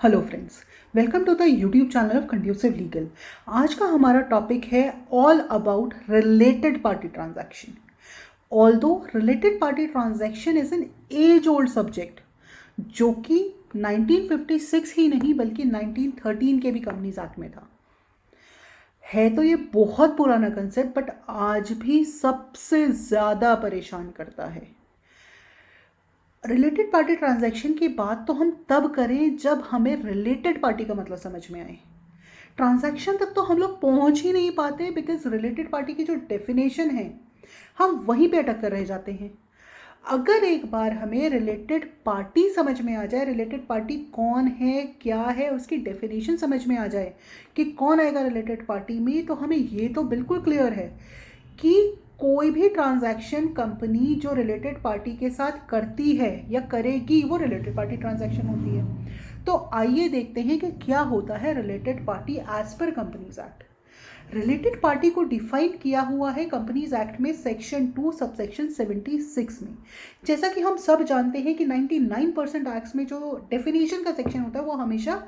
Hello friends, welcome to the YouTube channel of Conducive Legal. आज का हमारा topic है all about related party transaction. Although related party transaction is an age old subject जो कि 1956 ही नहीं बल्कि 1913 के भी कंपनीज एक्ट में था। है तो ये बहुत पुराना कंसेप्ट बट आज भी सबसे ज़्यादा परेशान करता है। रिलेटेड पार्टी ट्रांजैक्शन की बात तो हम तब करें जब हमें रिलेटेड पार्टी का मतलब समझ में आए। ट्रांजैक्शन तक तो हम लोग पहुंच ही नहीं पाते बिकॉज रिलेटेड पार्टी की जो डेफिनेशन है हम वहीं पे अटक कर रह जाते हैं। अगर एक बार हमें रिलेटेड पार्टी समझ में आ जाए, रिलेटेड पार्टी कौन है क्या है उसकी डेफिनेशन समझ में आ जाए कि कौन आएगा रिलेटेड पार्टी में, तो हमें ये तो बिल्कुल क्लियर है कि कोई भी ट्रांजैक्शन कंपनी जो रिलेटेड पार्टी के साथ करती है या करेगी वो रिलेटेड पार्टी ट्रांजैक्शन होती है। तो आइए देखते हैं कि क्या होता है related party as per Companies Act. Related party को डिफाइन किया हुआ है कंपनीज एक्ट में सेक्शन 2 सबसेक्शन 76 में। जैसा कि हम सब जानते हैं कि 99% एक्ट्स में जो डेफिनेशन का सेक्शन होता है वो हमेशा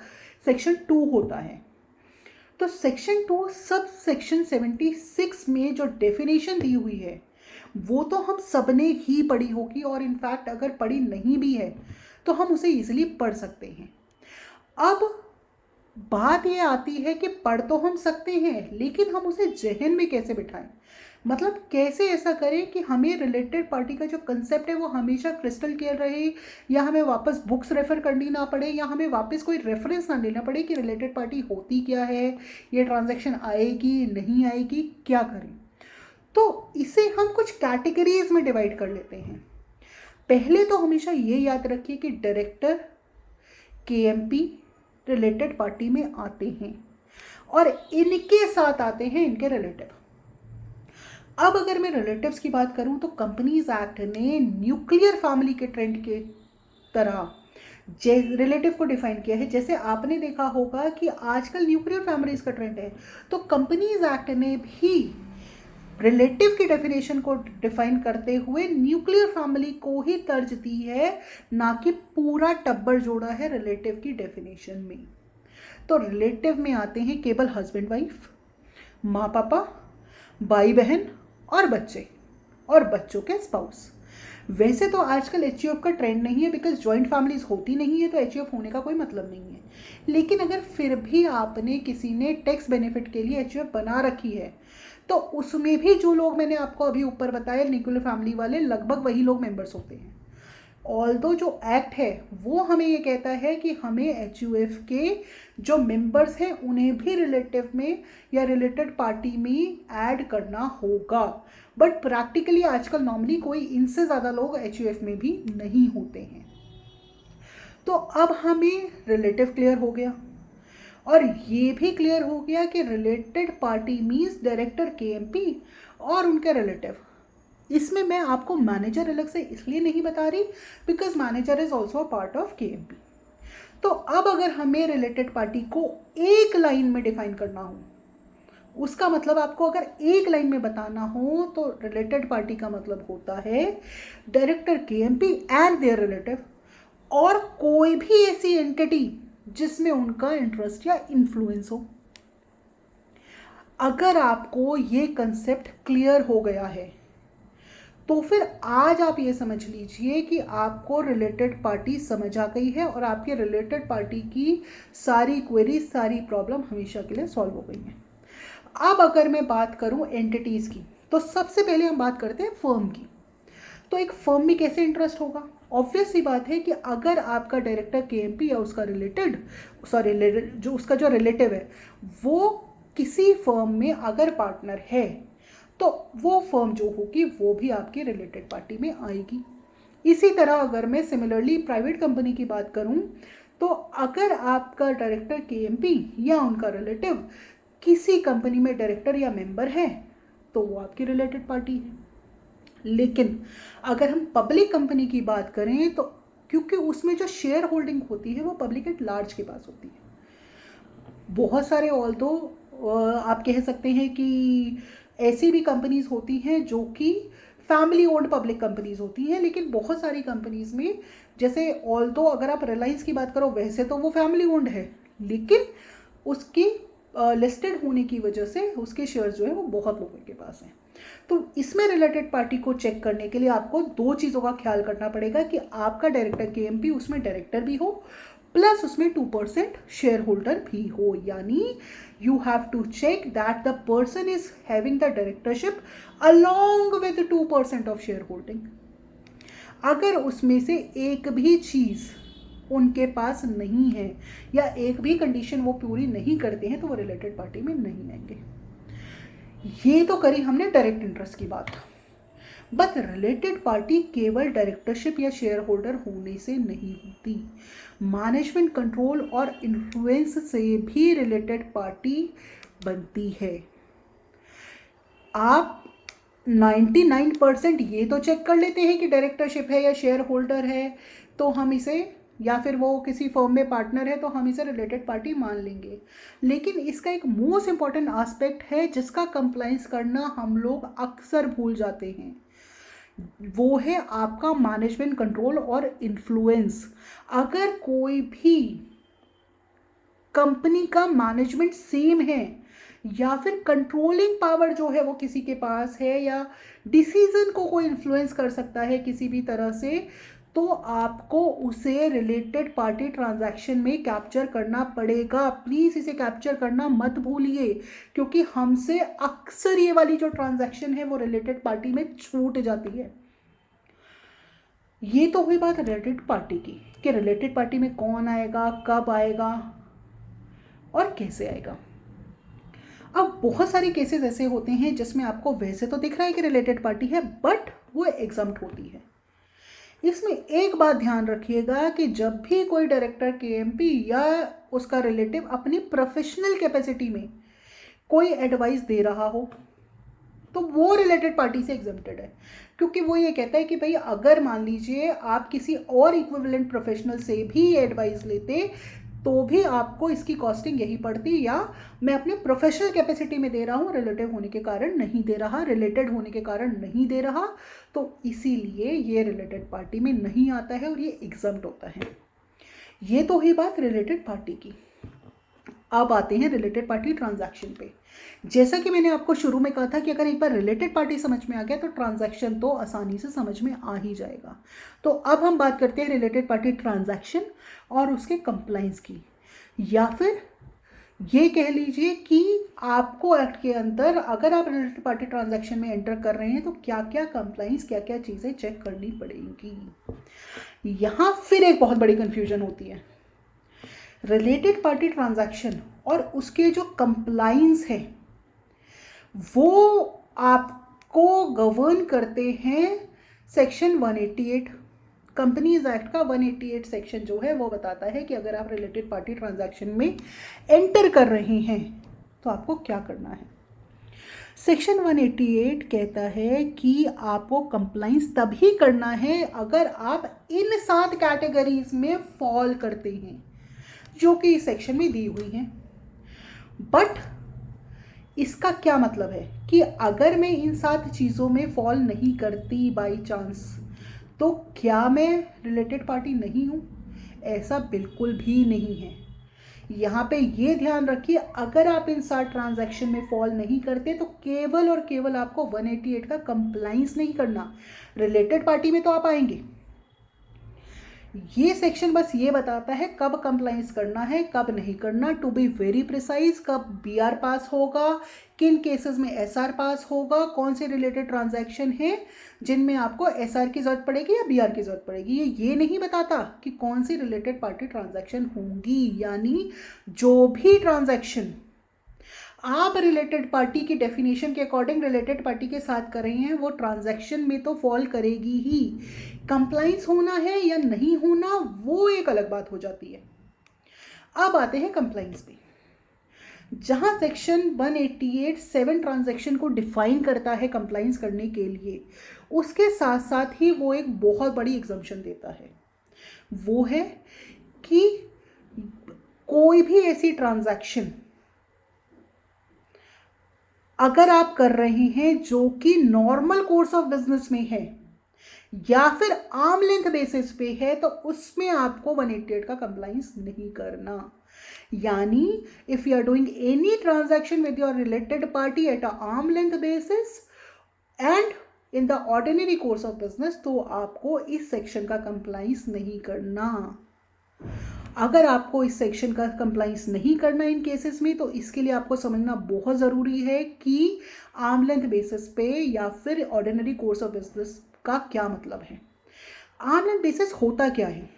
सेक्शन 2 होता है। तो सेक्शन 2 सब सेक्शन 76 में जो डेफिनेशन दी हुई है वो तो हम सबने ही पढ़ी होगी, और इनफैक्ट अगर पढ़ी नहीं भी है तो हम उसे इजीली पढ़ सकते हैं। अब बात ये आती है कि पढ़ तो हम सकते हैं लेकिन हम उसे जहन में कैसे बिठाएं, मतलब कैसे ऐसा करें कि हमें रिलेटेड पार्टी का जो कंसेप्ट है वो हमेशा क्रिस्टल क्लियर रहे, या हमें वापस बुक्स रेफर करनी ना पड़े, या हमें वापस कोई रेफरेंस ना लेना पड़े कि रिलेटेड पार्टी होती क्या है, ये ट्रांजैक्शन आएगी नहीं आएगी, क्या करें। तो इसे हम कुछ कैटेगरीज में डिवाइड कर लेते हैं। पहले तो हमेशा ये याद रखिए कि डायरेक्टर केएमपी रिलेटेड पार्टी में आते हैं और इनके साथ आते हैं इनके रिलेटिव। अब अगर मैं रिलेटिव्स की बात करूं तो कंपनीज एक्ट ने न्यूक्लियर फैमिली के ट्रेंड के तरह रिलेटिव को डिफाइन किया है। जैसे आपने देखा होगा कि आजकल न्यूक्लियर फैमिलीज का ट्रेंड है, तो कंपनीज एक्ट ने भी रिलेटिव की डेफिनेशन को डिफाइन करते हुए न्यूक्लियर फैमिली को ही तर्ज दी है, ना कि पूरा टब्बर जोड़ा है रिलेटिव की डेफिनेशन में। तो रिलेटिव में आते हैं केवल हस्बैंड वाइफ, माँ पापा, भाई बहन और बच्चे, और बच्चों के स्पाउस। वैसे तो आजकल एचयूएफ का ट्रेंड नहीं है बिकॉज जॉइंट फैमिलीज होती नहीं है, तो एचयूएफ होने का कोई मतलब नहीं है। लेकिन अगर फिर भी आपने किसी ने टैक्स बेनिफिट के लिए एचयूएफ बना रखी है तो उसमें भी जो लोग मैंने आपको अभी ऊपर बताया न्यूक्लियर फैमिली वाले, लगभग वही लोग मेंबर्स होते हैं। ऑल्दो जो एक्ट है वो हमें ये कहता है कि हमें एचयूएफ के जो मेंबर्स हैं उन्हें भी रिलेटिव में या रिलेटेड पार्टी में ऐड करना होगा, बट प्रैक्टिकली आजकल नॉर्मली कोई इनसे ज़्यादा लोग एचयूएफ में भी नहीं होते हैं। तो अब हमें रिलेटिव क्लियर हो गया, और ये भी क्लियर हो गया कि related party means director KMP और उनके रिलेटिव। इसमें मैं आपको मैनेजर अलग से इसलिए नहीं बता रही because manager is also a part of KMP. तो अब अगर हमें रिलेटेड पार्टी को एक लाइन में डिफाइन करना हो, उसका मतलब आपको अगर एक लाइन में बताना हो तो रिलेटेड पार्टी का मतलब होता है director KMP and there relative, और कोई भी ऐसी एंटिटी जिसमें उनका इंटरेस्ट या इन्फ्लुएंस हो। अगर आपको ये कंसेप्ट क्लियर हो गया है तो फिर आज आप ये समझ लीजिए कि आपको रिलेटेड पार्टी समझ आ गई है और आपके रिलेटेड पार्टी की सारी क्वेरी, सारी प्रॉब्लम हमेशा के लिए सॉल्व हो गई है। अब अगर मैं बात करूं एंटिटीज़ की, तो सबसे पहले हम बात करते हैं फर्म की। तो एक फर्म में कैसे इंटरेस्ट होगा? ऑब्वियस सी बात है कि अगर आपका डायरेक्टर केएमपी या उसका रिलेटेड जो उसका जो रिलेटिव है वो किसी फर्म में अगर पार्टनर है तो वो फर्म जो होगी वो भी आपकी रिलेटेड पार्टी में आएगी। इसी तरह अगर मैं सिमिलरली प्राइवेट कंपनी की बात करूं तो अगर आपका डायरेक्टर केएमपी या उनका रिलेटिव किसी कंपनी में डायरेक्टर या मेंबर है तो वो आपकी रिलेटेड पार्टी है। लेकिन अगर हम पब्लिक कंपनी की बात करें तो क्योंकि उसमें जो शेयर होल्डिंग होती है वो पब्लिक एट लार्ज के पास होती है। बहुत सारे ऑल्दो आप कह सकते हैं कि ऐसी भी कंपनीज होती हैं जो कि फैमिली ओन्ड पब्लिक कंपनीज होती हैं, लेकिन बहुत सारी कंपनीज में जैसे ऑल्दो अगर आप रिलायंस की बात करो, वैसे तो वो फैमिली ओन्ड है, लेकिन उसकी लिस्टेड होने की वजह से उसके शेयर्स जो है वो बहुत लोगों के पास हैं। तो इसमें रिलेटेड पार्टी को चेक करने के लिए आपको दो चीज़ों का ख्याल करना पड़ेगा कि आपका डायरेक्टर केएमपी उसमें डायरेक्टर भी हो, प्लस उसमें 2% शेयर होल्डर भी हो, यानी you have to check that the person is having the directorship along with 2% of share holding. अगर उसमें से एक भी चीज़ उनके पास नहीं है या एक भी कंडीशन वो पूरी नहीं करते हैं तो वो रिलेटेड पार्टी में नहीं आएंगे। ये तो करी हमने डायरेक्ट इंटरेस्ट की बात, बट रिलेटेड पार्टी केवल डायरेक्टरशिप या शेयर होल्डर होने से नहीं होती, मैनेजमेंट कंट्रोल और इन्फ्लुएंस से भी रिलेटेड पार्टी बनती है। आप 99% ये तो चेक कर लेते हैं कि डायरेक्टरशिप है या शेयर होल्डर है तो हम इसे, या फिर वो किसी फर्म में पार्टनर है तो हम इसे रिलेटेड पार्टी मान लेंगे, लेकिन इसका एक मोस्ट इम्पॉर्टेंट एस्पेक्ट है जिसका कंप्लाइंस करना हम लोग अक्सर भूल जाते हैं, वो है आपका मैनेजमेंट कंट्रोल और इन्फ्लुएंस। अगर कोई भी कंपनी का मैनेजमेंट सेम है या फिर कंट्रोलिंग पावर जो है वो किसी के पास है या डिसीजन को कोई इन्फ्लुएंस कर सकता है किसी भी तरह से, तो आपको उसे रिलेटेड पार्टी ट्रांजैक्शन में कैप्चर करना पड़ेगा। प्लीज़ इसे कैप्चर करना मत भूलिए, क्योंकि हमसे अक्सर ये वाली जो ट्रांजैक्शन है वो रिलेटेड पार्टी में छूट जाती है। ये तो हुई बात रिलेटेड पार्टी की कि रिलेटेड पार्टी में कौन आएगा, कब आएगा और कैसे आएगा। अब बहुत सारे केसेस ऐसे होते हैं जिसमें आपको वैसे तो दिख रहा है कि रिलेटेड पार्टी है बट वो एग्जम्प्ट होती है। इसमें एक बात ध्यान रखिएगा कि जब भी कोई डायरेक्टर केएमपी या उसका रिलेटिव अपनी प्रोफेशनल कैपेसिटी में कोई एडवाइस दे रहा हो तो वो रिलेटेड पार्टी से एग्जम्प्टेड है, क्योंकि वो ये कहता है कि भाई अगर मान लीजिए आप किसी और इक्विवेलेंट प्रोफेशनल से भी एडवाइस लेते तो भी आपको इसकी कॉस्टिंग यही पड़ती, या मैं अपने प्रोफेशनल कैपेसिटी में दे रहा हूँ, रिलेटिव होने के कारण नहीं दे रहा, रिलेटेड होने के कारण नहीं दे रहा, तो इसीलिए ये रिलेटेड पार्टी में नहीं आता है और ये एग्जम्प्ट होता है। ये तो हुई बात रिलेटेड पार्टी की। अब आते हैं रिलेटेड पार्टी ट्रांजैक्शन पे। जैसा कि मैंने आपको शुरू में कहा था कि अगर एक बार रिलेटेड पार्टी समझ में आ गया तो ट्रांजैक्शन तो आसानी से समझ में आ ही जाएगा। तो अब हम बात करते हैं रिलेटेड पार्टी ट्रांजैक्शन और उसके कंप्लाइंस की, या फिर ये कह लीजिए कि आपको एक्ट के अंदर अगर आप रिलेटेड पार्टी ट्रांजैक्शन में एंटर कर रहे हैं तो क्या क्या कंप्लाइंस, क्या क्या चीज़ें चेक करनी पड़ेंगी। यहाँ फिर एक बहुत बड़ी कन्फ्यूजन होती है। रिलेटेड पार्टी ट्रांजैक्शन और उसके जो कंप्लाइंस है वो आपको गवर्न करते हैं सेक्शन 188 कंपनीज एक्ट का। 188 सेक्शन जो है वो बताता है कि अगर आप रिलेटेड पार्टी ट्रांजैक्शन में एंटर कर रहे हैं तो आपको क्या करना है। सेक्शन 188 कहता है कि आपको कंप्लाइंस तभी करना है अगर आप इन 7 कैटेगरीज में फॉल करते हैं जो कि इस सेक्शन में दी हुई हैं। बट इसका क्या मतलब है कि अगर मैं इन 7 चीज़ों में फॉल नहीं करती बाई चांस तो क्या मैं रिलेटेड पार्टी नहीं हूँ? ऐसा बिल्कुल भी नहीं है। यहाँ पे ये ध्यान रखिए, अगर आप इन 7 ट्रांजैक्शन में फॉल नहीं करते तो केवल और केवल आपको 188 का कंप्लाइंस नहीं करना, रिलेटेड पार्टी में तो आप आएंगे। ये सेक्शन बस ये बताता है कब कंप्लाइंस करना है, कब नहीं करना। टू बी वेरी प्रिसाइज, कब बीआर पास होगा, किन केसेस में एसआर पास होगा, कौन से रिलेटेड ट्रांजैक्शन है जिनमें आपको एसआर की जरूरत पड़ेगी या बीआर की जरूरत पड़ेगी। ये नहीं बताता कि कौन सी रिलेटेड पार्टी ट्रांजैक्शन होंगी, यानी जो भी ट्रांजैक्शन आप रिलेटेड पार्टी की डेफिनेशन के अकॉर्डिंग रिलेटेड पार्टी के साथ कर रहे हैं वो ट्रांजैक्शन में तो फॉल करेगी ही। कंप्लाइंस होना है या नहीं होना वो एक अलग बात हो जाती है। अब आते हैं कंप्लाइंस पे, जहां सेक्शन 188 7 ट्रांजैक्शन को डिफाइन करता है कंप्लाइंस करने के लिए, उसके साथ साथ ही वो एक बहुत बड़ी एग्जम्पशन देता है। वो है कि कोई भी ऐसी ट्रांजैक्शन अगर आप कर रहे हैं जो कि नॉर्मल कोर्स ऑफ बिजनेस में है या फिर आर्म लेंथ बेसिस पे है तो उसमें आपको 188 का कंप्लाइंस नहीं करना। यानी if you are doing any transaction with your related party at a arm length basis and in the ordinary course of business, तो आपको इस सेक्शन का कंप्लाइंस नहीं करना। अगर आपको इस सेक्शन का कंप्लाइंस नहीं करना इन केसेस में, तो इसके लिए आपको समझना बहुत ज़रूरी है कि आर्म लेंथ बेसिस पे या फिर ऑर्डिनरी कोर्स ऑफ बिजनेस का क्या मतलब है। आर्म लेंथ बेसिस होता क्या है?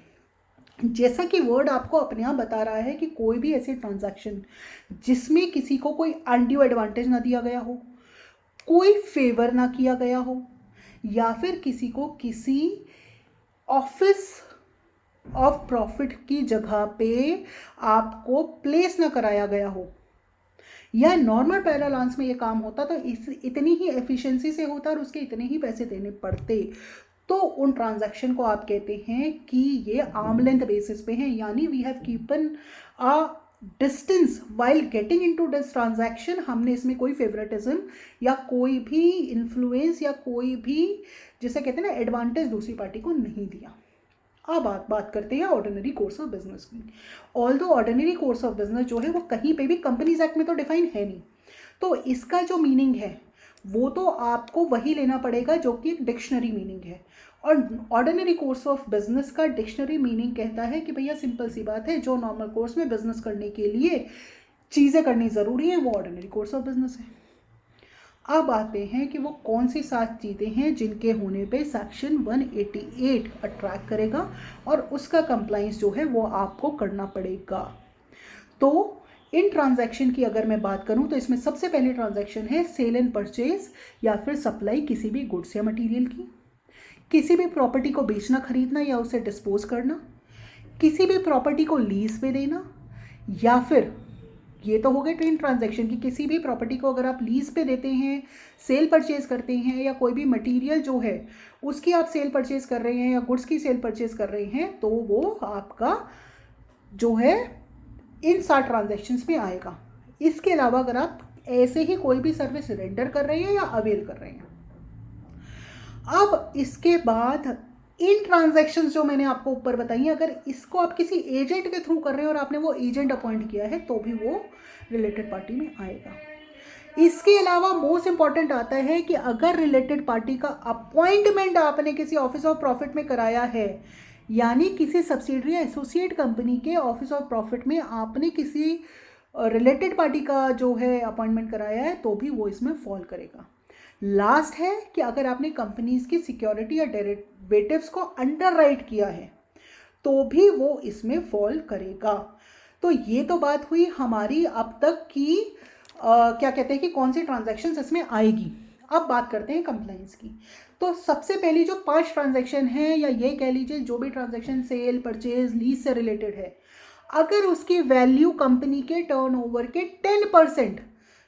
जैसा कि वर्ड आपको अपने आप बता रहा है कि कोई भी ऐसी ट्रांजैक्शन जिसमें किसी को कोई अनड्यू एडवांटेज ना दिया गया हो, कोई फेवर ना किया गया हो, या फिर किसी को किसी ऑफिस ऑफ प्रॉफिट की जगह पे आपको प्लेस ना कराया गया हो, या नॉर्मल पैरालांस में ये काम होता तो इतनी ही एफिशिएंसी से होता और उसके इतने ही पैसे देने पड़ते, तो उन ट्रांजैक्शन को आप कहते हैं कि ये आर्म लेंथ बेसिस पे हैं। यानी we have kept a distance while getting into this transaction. हमने इसमें कोई फेवरेटिज्म या कोई भी इन्फ्लुएंस या कोई भी जिसे कहते हैं ना एडवांटेज दूसरी पार्टी को नहीं दिया। अब आप बात करते हैं ऑर्डिनरी कोर्स ऑफ बिजनेस की। Although ordinary course of business जो है वो कहीं पे भी कंपनीज एक्ट में तो डिफाइन है नहीं, तो इसका जो मीनिंग है वो तो आपको वही लेना पड़ेगा जो कि एक डिक्शनरी मीनिंग है। और ऑर्डिनरी कोर्स ऑफ बिजनेस का डिक्शनरी मीनिंग कहता है कि भैया सिंपल सी बात है, जो नॉर्मल कोर्स में बिजनेस करने के लिए चीज़ें करनी ज़रूरी हैं वो ऑर्डिनरी कोर्स ऑफ बिजनेस है। अब आते हैं कि वो कौन सी 7 चीज़ें हैं जिनके होने पे सेक्शन 188 अट्रैक्ट करेगा और उसका कंप्लाइंस जो है वो आपको करना पड़ेगा। तो इन ट्रांजैक्शन की अगर मैं बात करूं तो इसमें सबसे पहली ट्रांजैक्शन है सेल एंड परचेज या फिर सप्लाई किसी भी गुड्स या मटेरियल की, किसी भी प्रॉपर्टी को बेचना खरीदना या उसे डिस्पोज करना, किसी भी प्रॉपर्टी को लीज पे देना, या फिर ये तो हो गए ट्रेन ट्रांजैक्शन की किसी भी प्रॉपर्टी को अगर आप लीज पे देते हैं, सेल परचेज करते हैं, या कोई भी मटेरियल जो है उसकी आप सेल परचेज कर रहे हैं या गुड्स की सेल परचेज कर रहे हैं, तो वो आपका जो है इन 7 ट्रांजैक्शंस में आएगा। इसके अलावा अगर आप ऐसे ही कोई भी सर्विस रेंडर कर रहे हैं या अवेल कर रहे हैं। अब इसके बाद इन ट्रांजैक्शंस जो मैंने आपको ऊपर बताई हैं, अगर इसको आप किसी एजेंट के थ्रू कर रहे हैं और आपने वो एजेंट अपॉइंट किया है तो भी वो रिलेटेड पार्टी में आएगा। इसके अलावा मोस्ट इंपॉर्टेंट आता है कि अगर रिलेटेड पार्टी का अपॉइंटमेंट आपने किसी ऑफिस ऑफ प्रॉफिट में कराया है, यानी किसी सब्सिडरी या एसोसिएट कंपनी के ऑफिस ऑफ प्रॉफिट में आपने किसी रिलेटेड पार्टी का जो है अपॉइंटमेंट कराया है, तो भी वो इसमें फॉल करेगा। लास्ट है कि अगर आपने कंपनीज की सिक्योरिटी या डेरिवेटिव्स को अंडरराइट किया है तो भी वो इसमें फॉल करेगा। तो ये तो बात हुई हमारी अब तक की क्या कहते हैं कि कौन सी ट्रांजैक्शंस इसमें आएगी। अब बात करते हैं कंप्लाइंस की। तो सबसे पहली जो 5 ट्रांजैक्शन है, या ये कह लीजिए जो भी ट्रांजैक्शन सेल परचेज लीज से रिलेटेड है, अगर उसकी वैल्यू कंपनी के टर्नओवर के 10%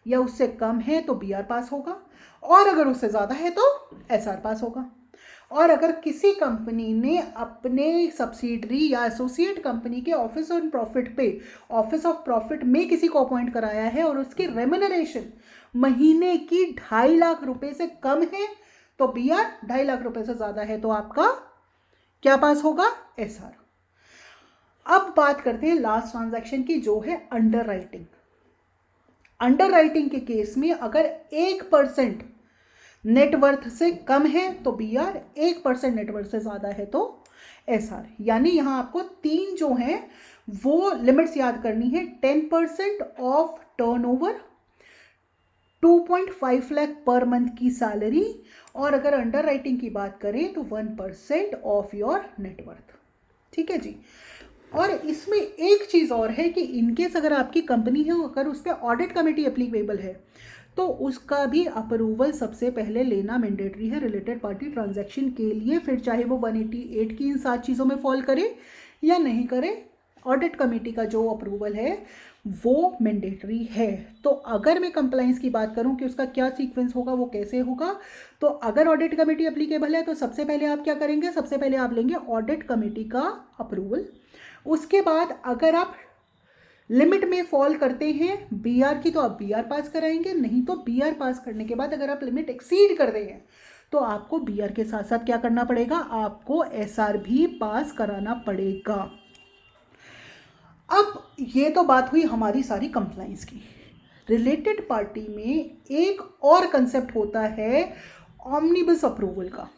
या उससे कम है तो बीआर पास होगा, और अगर उससे ज़्यादा है तो एसआर पास होगा। और अगर किसी कंपनी ने अपने सब्सिडरी या एसोसिएट कंपनी के ऑफिस ऑफ प्रॉफिट पे ऑफिस ऑफ प्रॉफिट में किसी को अपॉइंट कराया है और उसकी रेम्यूनरेशन महीने की 2.5 लाख रुपए से कम है तो बीआर, 2.5 लाख रुपए से ज़्यादा है तो आपका क्या पास होगा? एसआर। अब बात करते हैं लास्ट ट्रांजैक्शन की जो है अंडर राइटिंग। अंडर राइटिंग के केस में अगर 1% नेटवर्थ से कम है तो बीआर, 1% नेटवर्थ से ज़्यादा है तो एसआर। यानी यहाँ आपको 3 जो हैं वो लिमिट्स याद करनी है। 10% of turnover, 2.5 lakh per month की सैलरी, और अगर अंडर राइटिंग की बात करें तो 1% ऑफ योर नेटवर्थ। ठीक है जी। और इसमें एक चीज़ और है कि इनकेस अगर आपकी कंपनी है अगर उस पर ऑडिट कमेटी एप्लीकेबल है तो उसका भी अप्रूवल सबसे पहले लेना मैंडेटरी है रिलेटेड पार्टी ट्रांजैक्शन के लिए, फिर चाहे वो 188 की इन 7 चीज़ों में फॉल करे या नहीं करे, ऑडिट कमेटी का जो अप्रूवल है वो मैंडेटरी है। तो अगर मैं कंप्लाइंस की बात करूं कि उसका क्या सीक्वेंस होगा, वो कैसे होगा, तो अगर ऑडिट कमेटी एप्लीकेबल है तो सबसे पहले आप क्या करेंगे, सबसे पहले आप लेंगे ऑडिट कमेटी का अप्रूवल। उसके बाद अगर आप लिमिट में फॉल करते हैं बीआर की तो आप बीआर पास कराएंगे, नहीं तो बीआर पास करने के बाद अगर आप लिमिट एक्सीड कर रहे हैं तो आपको BR के साथ साथ क्या करना पड़ेगा, आपको SR भी पास कराना पड़ेगा। अब ये तो बात हुई हमारी सारी कंप्लाइंस की। रिलेटेड पार्टी में एक और कंसेप्ट होता है ऑमनिबस अप्रूवल का।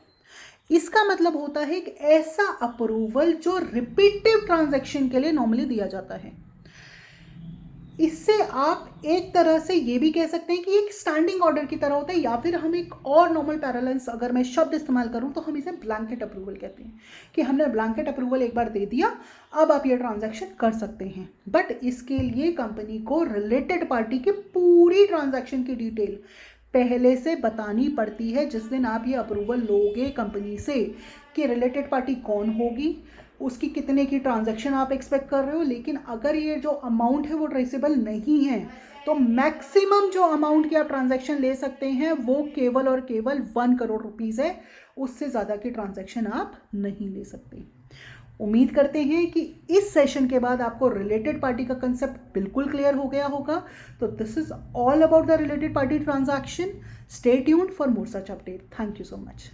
इसका मतलब होता है एक ऐसा अप्रूवल जो रिपीटिव ट्रांजैक्शन के लिए नॉर्मली दिया जाता है। इससे आप एक तरह से ये भी कह सकते हैं कि एक स्टैंडिंग ऑर्डर की तरह होता है, या फिर हम एक और नॉर्मल पैरेलल्स अगर मैं शब्द इस्तेमाल करूं तो हम इसे ब्लैंकेट अप्रूवल कहते हैं कि हमने ब्लैंकेट अप्रूवल एक बार दे दिया, अब आप ये ट्रांजैक्शन कर सकते हैं। बट इसके लिए कंपनी को रिलेटेड पार्टी की पूरी ट्रांजैक्शन की डिटेल पहले से बतानी पड़ती है। जिस दिन आप ये अप्रूवल लोगे कंपनी से कि रिलेटेड पार्टी कौन होगी, उसकी कितने की ट्रांजैक्शन आप एक्सपेक्ट कर रहे हो, लेकिन अगर ये जो अमाउंट है वो ट्रेसेबल नहीं है तो मैक्सिमम जो अमाउंट की आप ट्रांजैक्शन ले सकते हैं वो केवल और केवल 1 करोड़ रुपीज़ है। उससे ज़्यादा की ट्रांजैक्शन आप नहीं ले सकते। उम्मीद करते हैं कि इस सेशन के बाद आपको रिलेटेड पार्टी का कंसेप्ट बिल्कुल क्लियर हो गया होगा। तो this is all about the related party transaction. Stay tuned for more such update. Thank you so much.